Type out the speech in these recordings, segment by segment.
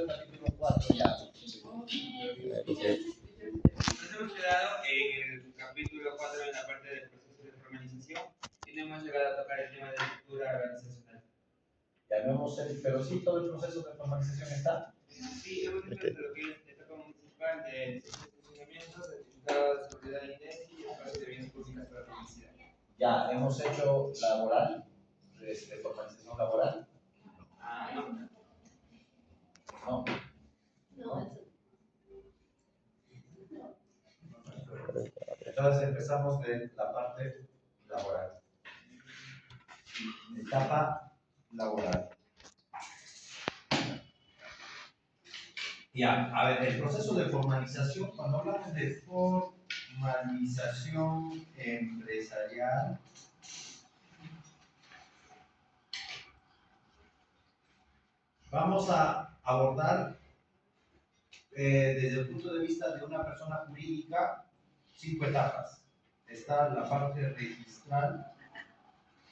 el capítulo 4 ya. Nos hemos quedado en el capítulo 4 en la parte del proceso de formalización y no hemos llegado a tocar el tema de estructura organizacional. Ya no hemos hecho, pero sí todo el proceso de formalización está. Sí, hemos visto lo que es etapa municipal de funcionamiento, certificado de seguridad de INESI y espacio de bienes públicos para la publicidad. Ya hemos hecho laboral, formalización laboral. No. No. Entonces empezamos de la parte laboral. Etapa laboral. Ya, a ver, el proceso de formalización, cuando hablamos de formalización empresarial, vamos a abordar desde el punto de vista de una persona jurídica 5 etapas. Está la parte registral,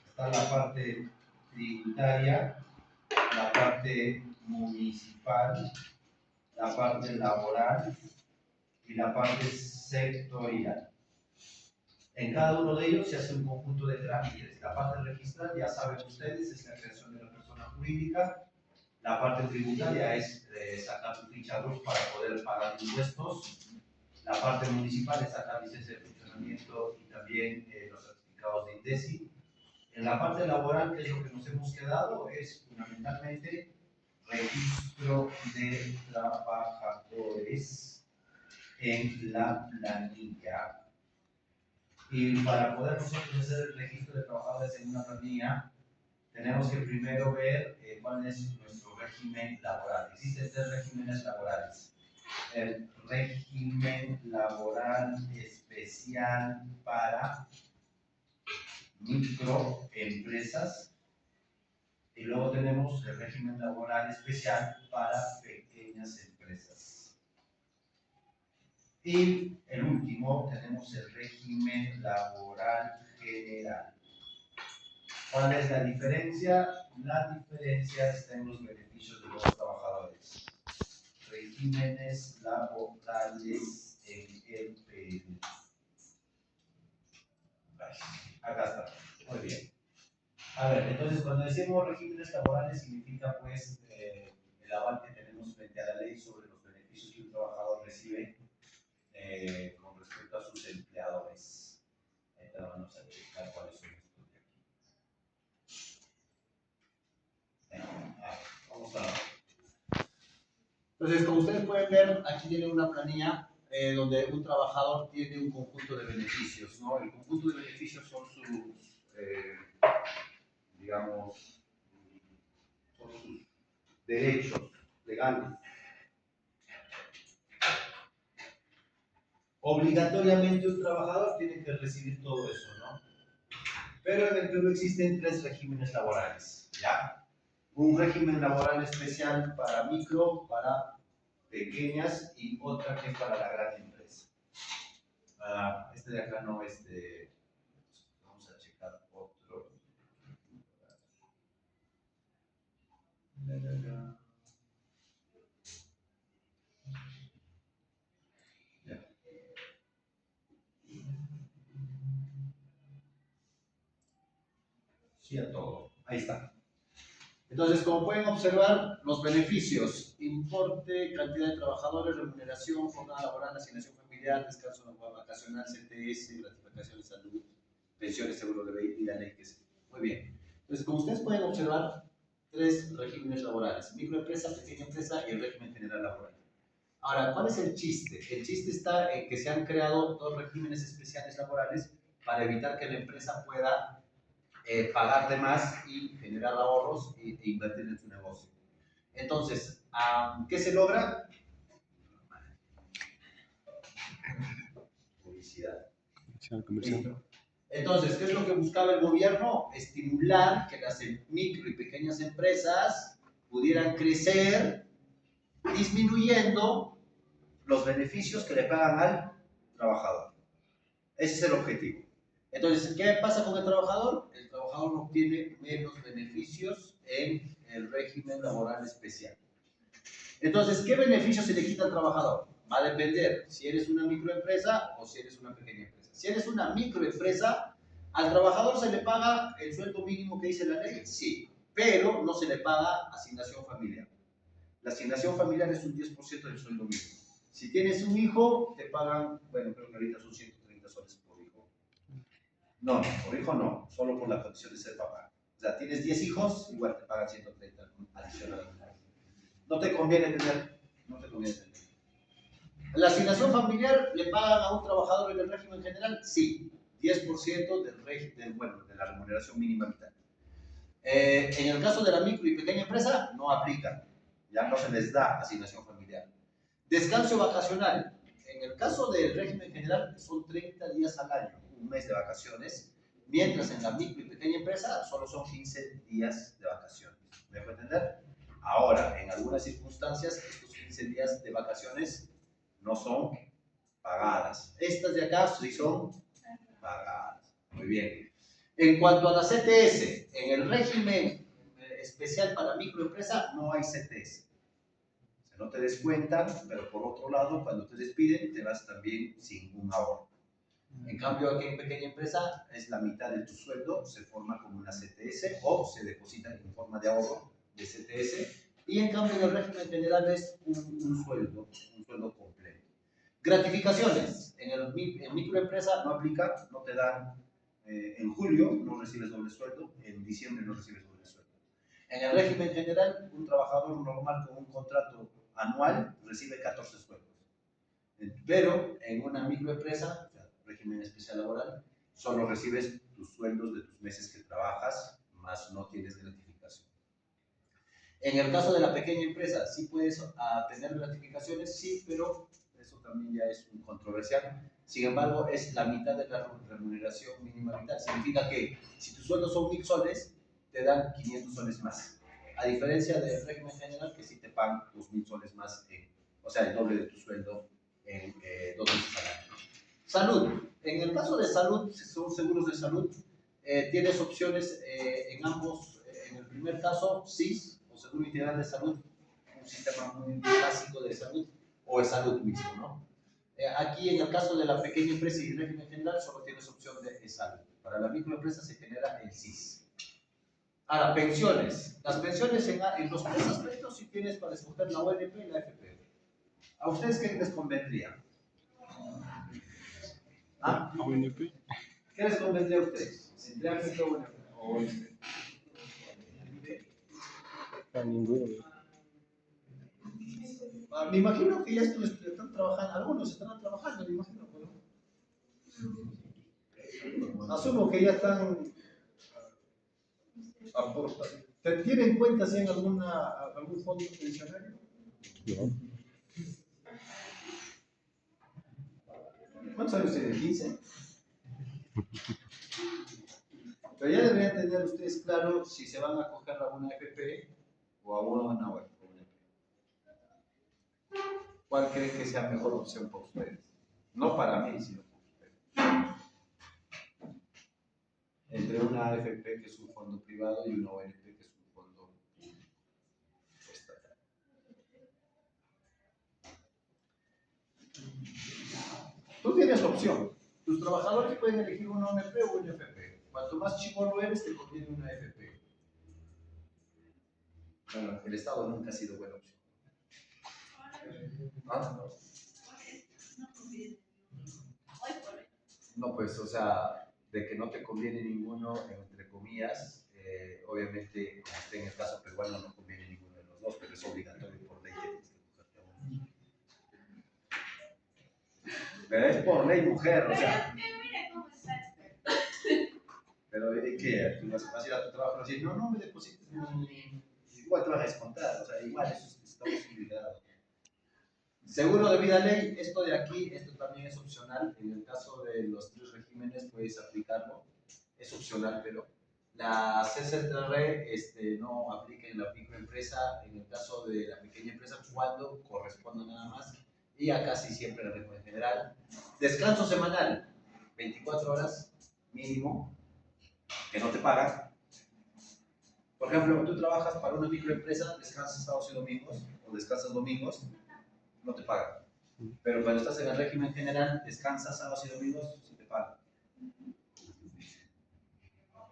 está la parte tributaria, la parte municipal, la parte laboral y la parte sectorial. En cada uno de ellos se hace un conjunto de trámites. La parte registral, ya saben ustedes, es la creación de la persona jurídica. La parte tributaria es sacar su ficha 2 para poder pagar impuestos. La parte municipal es sacar licencia de funcionamiento y también los certificados de INDECI. En la parte laboral, que es lo que nos hemos quedado, es fundamentalmente registro de trabajadores en la planilla. Y para poder nosotros hacer el registro de trabajadores en una planilla, tenemos que primero ver cuál es nuestro régimen laboral. Existen 3 regímenes laborales. El régimen laboral especial para microempresas y luego tenemos el régimen laboral especial para pequeñas empresas. Y el último tenemos el régimen laboral general. ¿Cuál es la diferencia? La diferencia está en los beneficios de los trabajadores. Regímenes laborales en el Perú. Acá está. Muy bien. A ver, entonces cuando decimos regímenes laborales significa pues el aval que tenemos frente a la ley sobre los beneficios que un trabajador recibe con respecto a sus empleadores. Ahorita vamos a checar cuáles son estos de aquí. Vamos a... Entonces, como ustedes pueden ver, aquí tienen una planilla donde un trabajador tiene un conjunto de beneficios, ¿no? El conjunto de beneficios son sus, digamos, son sus derechos legales. Obligatoriamente un trabajador tiene que recibir todo eso, ¿no? Pero en el Perú existen 3 regímenes laborales, ¿ya? Un régimen laboral especial para micro, para pequeñas y otra que es para la gran empresa. Este de acá no es de... Vamos a checar otro. Ya. Sí a todo. Ahí está. Entonces, como pueden observar, los beneficios: importe, cantidad de trabajadores, remuneración, jornada laboral, asignación familiar, descanso vacacional, CTS, gratificación de salud, pensiones, seguro de vida, ley que sea. Muy bien. Entonces, como ustedes pueden observar, 3 regímenes laborales: microempresa, pequeña empresa y el régimen general laboral. Ahora, ¿cuál es el chiste? El chiste está en que se han creado 2 regímenes especiales laborales para evitar que la empresa pueda pagar de más y generar ahorros e invertir en su negocio. Entonces, ¿qué se logra? Publicidad. Listo. Entonces, ¿qué es lo que buscaba el gobierno? Estimular que las micro y pequeñas empresas pudieran crecer, disminuyendo los beneficios que le pagan al trabajador. Ese es el objetivo. Entonces, ¿qué pasa con el trabajador? El trabajador obtiene menos beneficios en el régimen laboral especial. Entonces, ¿qué beneficio se le quita al trabajador? Va a depender si eres una microempresa o si eres una pequeña empresa. Si eres una microempresa, al trabajador se le paga el sueldo mínimo que dice la ley, sí, pero no se le paga asignación familiar. La asignación familiar es un 10% del sueldo mínimo. Si tienes un hijo, te pagan, bueno, creo que ahorita son 130 soles por hijo. No, por hijo no, solo por la condición de ser papá. O sea, tienes 10 hijos, igual te pagan 130 adicional. No te conviene tener. ¿La asignación familiar le pagan a un trabajador en el régimen general? Sí, 10% de la remuneración mínima vital. En el caso de la micro y pequeña empresa, no aplica, ya no se les da asignación familiar. Descanso vacacional. En el caso del régimen general, son 30 días al año, un mes de vacaciones, mientras en la micro y pequeña empresa solo son 15 días de vacaciones. ¿Me dejo entender? Ahora, en algunas circunstancias, estos 15 días de vacaciones no son pagadas. Estas de acá sí son pagadas. Muy bien. En cuanto a la CTS, en el régimen especial para microempresa no hay CTS. O sea, no te descuentan, pero por otro lado, cuando te despiden, te vas también sin un ahorro. En cambio, aquí en pequeña empresa es la mitad de tu sueldo, se forma como una CTS o se deposita en forma de ahorro de CTS. Y en cambio, en el régimen general es un sueldo completo. Gratificaciones. En microempresa no aplica, no te dan. En julio no recibes doble sueldo, en diciembre no recibes doble sueldo. En el régimen general, un trabajador normal con un contrato anual recibe 14 sueldos. Pero en una microempresa, o sea, régimen especial laboral, solo recibes tus sueldos de tus meses que trabajas, más no tienes gratificación. En el caso de la pequeña empresa, sí puedes tener gratificaciones, sí, pero eso también ya es un controversial. Sin embargo, es la mitad de la remuneración mínima vital. Significa que si tus sueldos son 1000 soles, te dan 500 soles más. A diferencia del régimen general, que sí te pagan 2000 soles más, o sea, el doble de tu sueldo en 2 meses al año. Salud. En el caso de salud, si son seguros de salud, tienes opciones en ambos. En el primer caso, SIS, o Seguro Integral de Salud, un sistema muy básico de salud, o de salud mismo, ¿no? Aquí, en el caso de la pequeña empresa y régimen general, solo tienes opción de salud. Para la microempresa se genera el SIS. Ahora, pensiones. Las pensiones en los tres aspectos sí tienes para escoger la ONP y la FP. ¿A ustedes qué les convendría? ¿Ah? ¿Qué les convendría a ustedes? ¿Entre AFP o ONP? A ninguno. Me imagino que ya están trabajando, algunos están trabajando, me imagino, ¿no? Asumo que ya están aportando. ¿Te tienen en cuenta si en algún fondo pensionario? No. ¿Cuántos años tienen? 15. Pero ya deberían tener ustedes claro si se van a acoger a una FP o a una ONP. ¿Cuál creen que sea mejor opción para ustedes? No para mí, sino para ustedes. Entre una AFP, que es un fondo privado, y una ONP, que es un fondo estatal. Tú tienes opción. Tus trabajadores pueden elegir una ONP o una FP. Cuanto más chibolo eres, te conviene una FP. Bueno, el Estado nunca ha sido buena opción. No, pues, o sea, de que no te conviene ninguno, entre comillas, obviamente, como esté en el caso peruano, no conviene ninguno de los dos, pero es obligatorio por ley que tienes que cogerte a uno. Pero es por ley mujer, o sea. Pero ¿qué? Tú vas a ir a tu trabajo y decir, no me deposites, igual te vas a descontar, o sea, igual eso estamos obligados. Seguro de vida ley, esto de aquí, esto también es opcional. En el caso de los 3 regímenes puedes aplicarlo, es opcional, pero la CCTR no aplica en la microempresa, en el caso de la pequeña empresa, cuando corresponde nada más, y acá sí siempre la regla en general. Descanso semanal, 24 horas mínimo, que no te pagan. Por ejemplo, tú trabajas para una microempresa, descansas sábados y domingos, o descansas domingos, no te pagan. Pero cuando estás en el régimen general, descansas sábados y domingos, sí te pagan.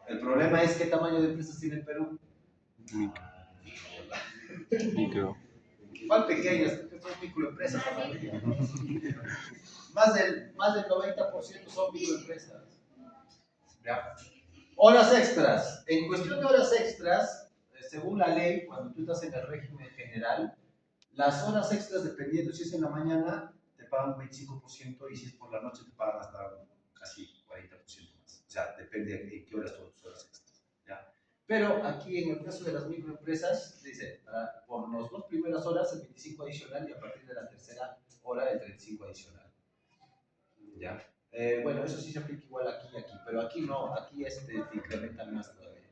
El problema es qué tamaño de empresas tiene el Perú. Micro. ¿Cuál pequeñas? Porque son microempresas la mayoría. Más del 90% son microempresas. ¿Ya? Horas extras. En cuestión de horas extras, según la ley, cuando tú estás en el régimen general, las horas extras, dependiendo si es en la mañana, te pagan un 25% y si es por la noche te pagan hasta casi 40% más. O sea, depende de qué horas son tus horas extras. ¿Ya? Pero aquí en el caso de las microempresas, dice, por las 2 primeras horas el 25 adicional y a partir de la tercera hora el 35 adicional. ¿Ya? Bueno, eso sí se aplica igual aquí y aquí, pero aquí no, aquí te incrementan más todavía.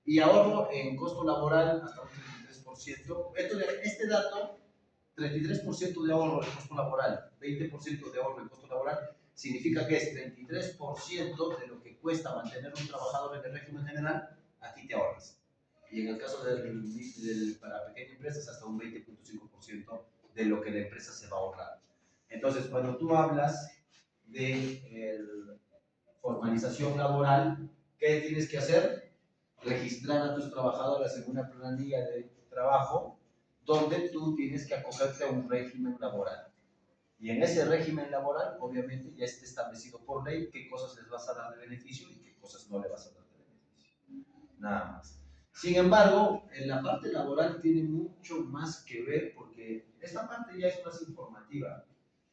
Y ahorro en costo laboral hasta un 33%. Este dato, 33% de ahorro en costo laboral, 20% de ahorro en costo laboral, significa que es 33% de lo que cuesta mantener un trabajador en el régimen general, aquí te ahorras. Y en el caso para pequeñas empresas, hasta un 20.5% de lo que la empresa se va a ahorrar. Entonces, cuando tú hablas de formalización laboral, ¿qué tienes que hacer? Registrar a tus trabajadores en una planilla de trabajo donde tú tienes que acogerte a un régimen laboral. Y en ese régimen laboral, obviamente, ya está establecido por ley qué cosas les vas a dar de beneficio y qué cosas no le vas a dar de beneficio. Nada más. Sin embargo, en la parte laboral tiene mucho más que ver porque esta parte ya es más informativa.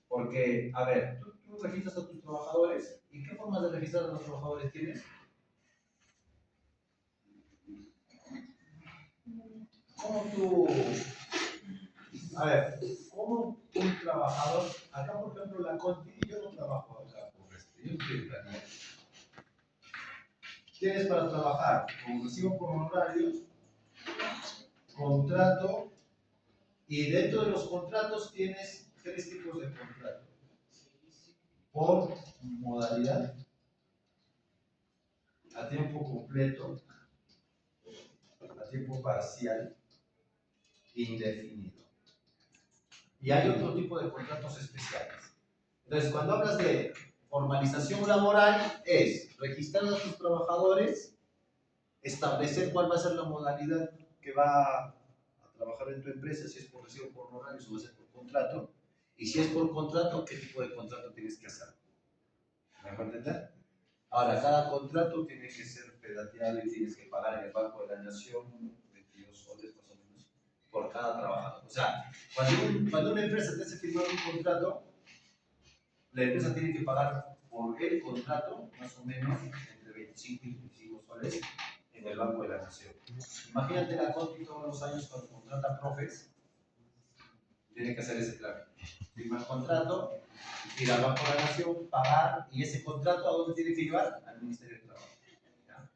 Porque, a ver, tú registras a tus trabajadores y ¿qué formas de registrar a los trabajadores tienes? ¿Cómo tú, a ver, cómo un trabajador, acá por ejemplo la Conti, yo no trabajo acá por yo no estoy planilla. Tienes para trabajar con recibo por honorarios, contrato, y dentro de los contratos tienes 3 tipos de contrato. Por modalidad, a tiempo completo, a tiempo parcial, indefinido. Y hay otro tipo de contratos especiales. Entonces, cuando hablas de formalización laboral, es registrar a tus trabajadores, establecer cuál va a ser la modalidad que va a trabajar en tu empresa, si es por recibo por honorarios o va a ser por contrato, y si es por contrato, qué tipo de contrato tienes que hacer. ¿Me dejo entender? Ahora, cada contrato tiene que ser pedateado y tienes que pagar en el Banco de la Nación 22 soles más o menos por cada trabajador. O sea, cuando una empresa te hace firmar un contrato, la empresa tiene que pagar por el contrato más o menos entre 25 y 25 soles en el Banco de la Nación. Imagínate la Conti todos los años cuando contrata profes, tiene que hacer ese trámite. Firma el contrato, ir al Banco de la Nación, pagar, y ese contrato ¿a dónde tiene que llevar? Al Ministerio de Trabajo. ¿Ya?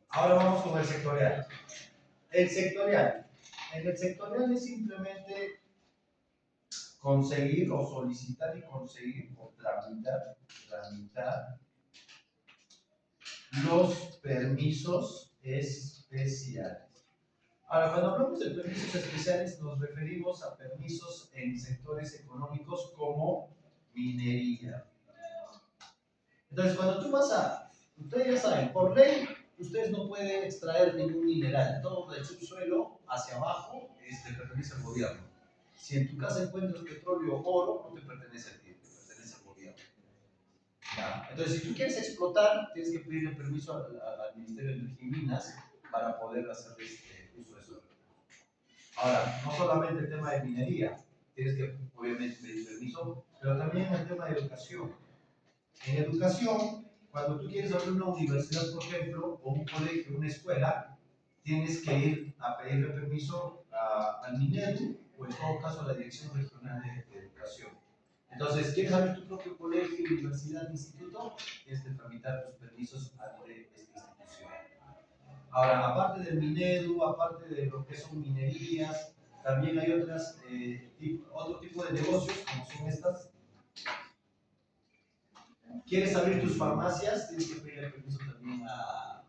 Ahora vamos con el sectorial. En el sectorial es simplemente conseguir o solicitar y conseguir o tramitar los permisos especiales. Ahora, cuando hablamos de permisos especiales, nos referimos a permisos en sectores económicos como minería. Entonces, cuando tú vas ustedes ya saben, por ley, ustedes no pueden extraer ningún mineral. Todo del subsuelo hacia abajo le pertenece al gobierno. Si en tu casa encuentras petróleo o oro, no te pertenece a ti, te pertenece al gobierno. ¿Ya? Entonces, si tú quieres explotar, tienes que pedirle permiso al Ministerio de Energía y Minas para poder hacer uso de eso. Ahora, no solamente el tema de minería, tienes que obviamente pedir permiso, pero también el tema de educación. En educación, cuando tú quieres abrir una universidad, por ejemplo, o un colegio, una escuela, tienes que ir a pedirle permiso al Minedu o en todo caso a la Dirección Regional de Educación. Entonces, ¿quieres abrir tu propio colegio, universidad, instituto? Tienes que tramitar tus permisos ante esta institución. Ahora, aparte del Minedu, aparte de lo que son minerías, también hay otro tipo de negocios, como son estas. ¿Quieres abrir tus farmacias? Tienes que pedir permiso también a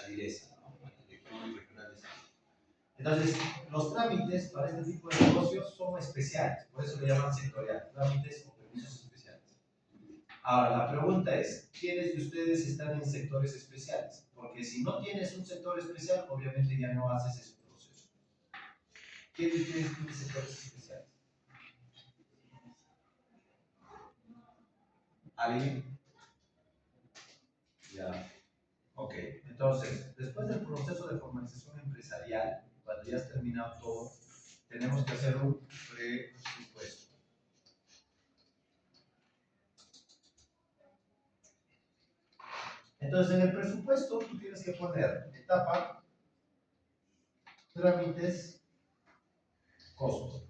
IRESA, ¿no? A la Dirección Regional de Salud. Entonces, los trámites para este tipo de negocios son especiales, por eso le llaman sectorial, trámites o permisos especiales. Ahora, la pregunta es, ¿quiénes de ustedes están en sectores especiales? Porque si no tienes un sector especial, obviamente ya no haces ese proceso. ¿Quién de ustedes tiene sectores especiales? ¿Alguien? Ya. Ok. Entonces, después del proceso de formalización empresarial, cuando ya has terminado todo, tenemos que hacer un presupuesto. Entonces, en el presupuesto tú tienes que poner etapa, trámites, costo.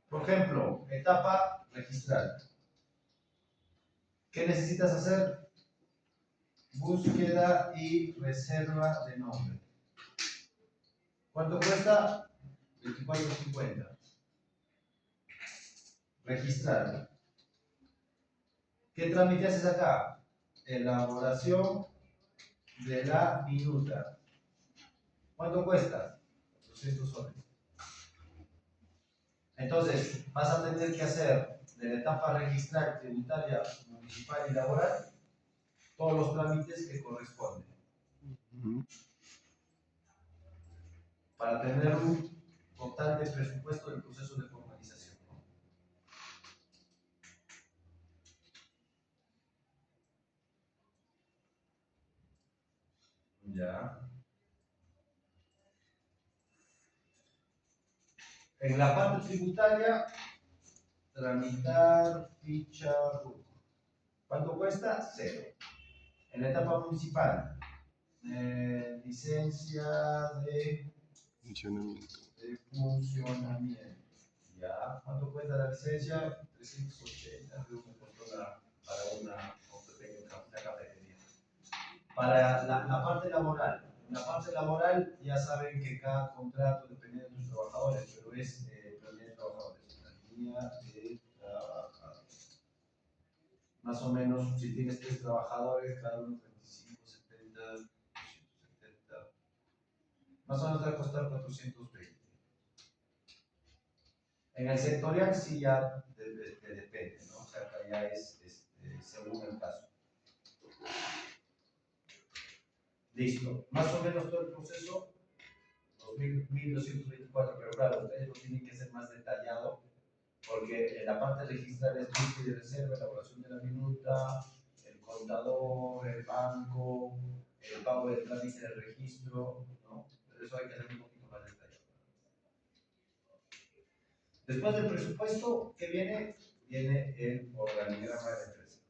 Por ejemplo, etapa registral. ¿Qué necesitas hacer? Búsqueda y reserva de nombre. ¿Cuánto cuesta? 24.50. Registrar. ¿Qué trámite haces acá? Elaboración de la minuta. ¿Cuánto cuesta? 200 soles. Entonces, vas a tener que hacer de la etapa registral, tributaria, municipal y laboral todos los trámites que corresponden para tener un total de presupuesto del proceso de formalización. Ya. En la parte tributaria, tramitar ficha RUC. ¿Cuánto cuesta? 0. En la etapa municipal, licencia de funcionamiento. ¿Ya? ¿Cuánto cuesta la licencia? 380. Creo que me costó para un pequeño cafetería. Para la parte laboral. En la parte laboral ya saben que cada contrato depende de tus trabajadores, pero es planilla de trabajadores. Planilla de trabajadores. Más o menos, si tienes 3 trabajadores, cada uno 25, 70, 270. Más o menos te va a costar 420. En el sectorial sí ya depende, ¿no? O sea, acá ya es según el caso. Listo. Más o menos todo el proceso, 1224, pero claro, ustedes lo tienen que hacer más detallado, porque en la parte registral es búsqueda y reserva, elaboración de la minuta, el contador, el banco, el pago del trámite de registro, ¿no? Pero eso hay que hacer un poquito más detallado. Después del presupuesto, ¿qué viene? Viene el organigrama de la empresa.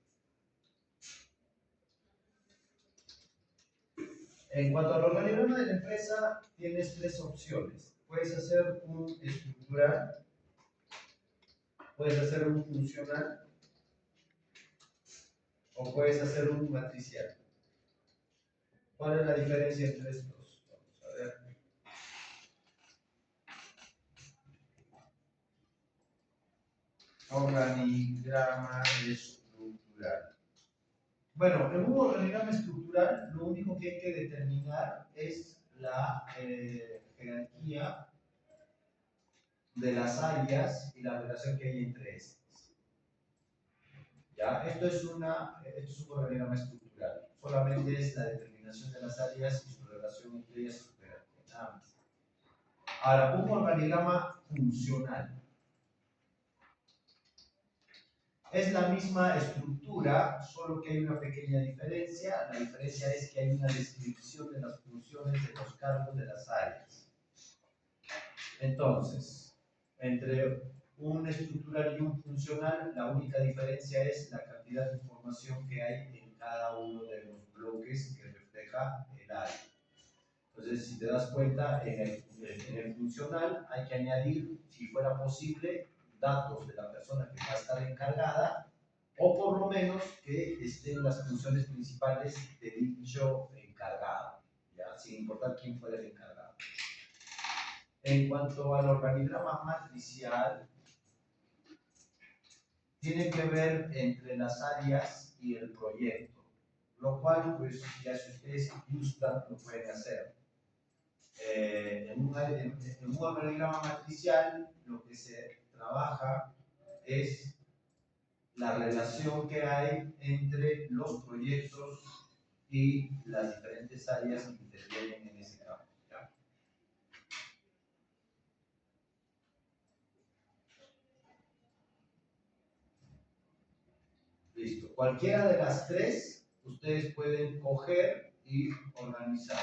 En cuanto al organigrama de la empresa, tienes 3 opciones. Puedes hacer un estructural, puedes hacer un funcional o puedes hacer un matricial. ¿Cuál es la diferencia entre estos? Vamos a ver. Organigrama estructural. Bueno, en un organigrama estructural lo único que hay que determinar es la jerarquía de las áreas y la relación que hay entre estas. ¿Ya? Esto es un organigrama estructural. Solamente es la determinación de las áreas y su relación entre ellas y su jerarquía. Nada más. Ahora, un organigrama funcional. Es la misma estructura, solo que hay una pequeña diferencia. La diferencia es que hay una descripción de las funciones de los cargos de las áreas. Entonces, entre un estructural y un funcional, la única diferencia es la cantidad de información que hay en cada uno de los bloques que refleja el área. Entonces, si te das cuenta, en el funcional hay que añadir, si fuera posible, datos de la persona que va a estar encargada, o por lo menos que estén las funciones principales de dicho encargado, ¿ya? Sin importar quién fuera el encargado. En cuanto al organigrama matricial, tiene que ver entre las áreas y el proyecto, lo cual, pues, ya si ustedes gustan, lo pueden hacer. en un organigrama matricial lo que se trabaja es la relación que hay entre los proyectos y las diferentes áreas que intervienen en ese campo. ¿Ya? Listo. Cualquiera de las tres ustedes pueden coger y organizar.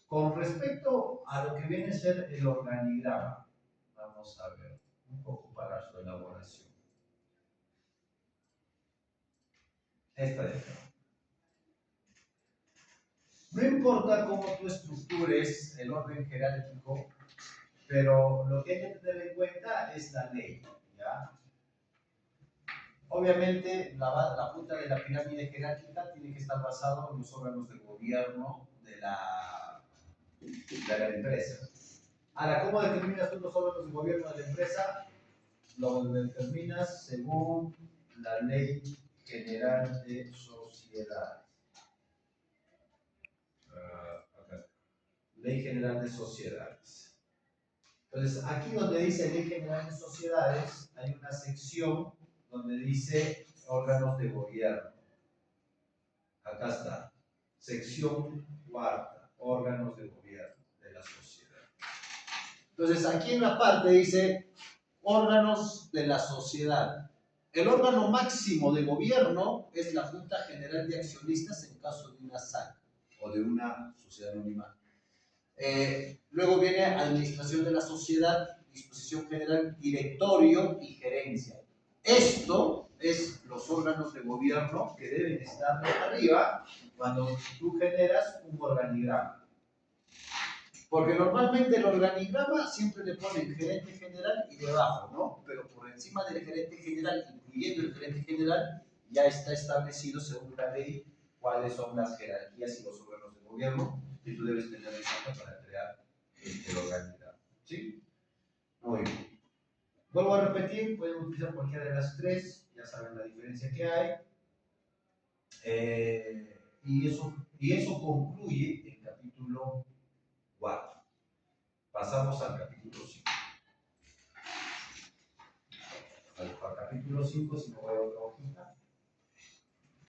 Con respecto a lo que viene a ser el organigrama, vamos a ver un poco para su elaboración. Esta de acá. No importa cómo tú estructures el orden jerárquico, pero lo que hay que tener en cuenta es la ley, ¿ya? Obviamente, la punta de la pirámide jerárquica tiene que estar basado en los órganos de gobierno de la empresa. Ahora, ¿cómo determinas tú los órganos de gobierno de la empresa? Lo determinas según la Ley General de Sociedades. Acá. Ley General de Sociedades. Entonces, aquí donde dice Ley General de Sociedades, hay una sección donde dice órganos de gobierno. Acá está. Sección cuarta, órganos de gobierno de la sociedad. Entonces, aquí en la parte dice órganos de la sociedad. El órgano máximo de gobierno es la Junta General de Accionistas en caso de una SAC o de una sociedad anónima. Luego viene administración de la sociedad, disposición general, directorio y gerencia. Esto es los órganos de gobierno que deben estar arriba cuando tú generas un organigrama. Porque normalmente el organigrama siempre le ponen gerente general y debajo, ¿no? Pero por encima del gerente general, incluyendo el gerente general, ya está establecido según la ley cuáles son las jerarquías y los órganos de gobierno que tú debes tener en cuenta para crear el organigrama. ¿Sí? Muy bien. Vuelvo a repetir, pueden utilizar cualquiera de las tres, ya saben la diferencia que hay. Y eso concluye el capítulo 4. Pasamos al capítulo 5. Al capítulo 5, si me voy a otra hojita.